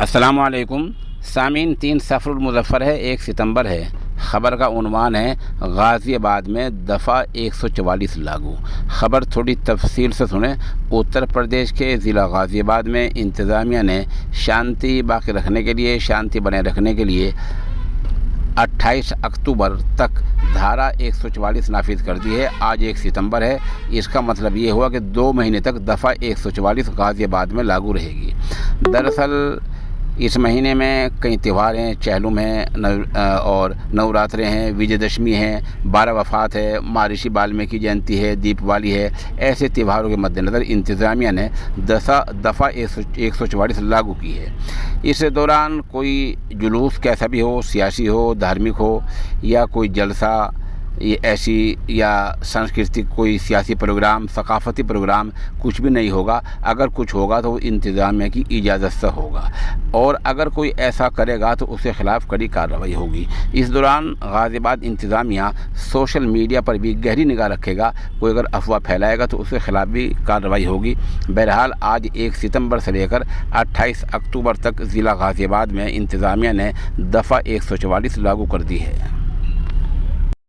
अस्सलामु अलैकुम सामीन। 3 सफ़रुल मुज़फ़्फ़र है, 1 सितंबर है। ख़बर का उन्वान है गाज़ियाबाद में दफ़ा 144 लागू। ख़बर थोड़ी तफसील से सुने। उत्तर प्रदेश के ज़िला गाज़ियाबाद में इंतज़ामिया ने शांति बाकी रखने के लिए, शांति बनाए रखने के लिए 28 अक्टूबर तक धारा 144 नाफिज कर दी है। आज 1 सितंबर है। इसका मतलब ये हुआ कि 2 महीने तक दफ़ा 144 गाज़ियाबाद में लागू रहेगी। दरअसल इस महीने में कई त्यौहार हैं, चहलुम है और नवरात्रे हैं, विजयदशमी है, 12 वफ़ात है, महर्षि वाल्मीकि जयंती है, दीपावली है। ऐसे त्योहारों के मद्देनज़र इंतज़ामिया ने दफ़ा 144 लागू की है। इस दौरान कोई जुलूस कैसा भी हो, सियासी हो, धार्मिक हो या कोई जलसा ये ऐसी या सांस्कृतिक कोई सियासी प्रोग्राम, सकाफ़ती प्रोग्राम कुछ भी नहीं होगा। अगर कुछ होगा तो इंतज़ामिया की इजाज़त से होगा, और अगर कोई ऐसा करेगा तो उसके ख़िलाफ़ कड़ी कार्रवाई होगी। इस दौरान गाज़ियाबाद इंतज़ामिया सोशल मीडिया पर भी गहरी निगाह रखेगा। कोई अगर अफवाह फैलाएगा तो उसके ख़िलाफ़ भी कार्रवाई होगी। बहरहाल आज 1 सितंबर से लेकर 28 अक्टूबर तक ज़िला गाज़ियाबाद में इंतज़ामिया ने दफ़ा 144 लागू कर दी है।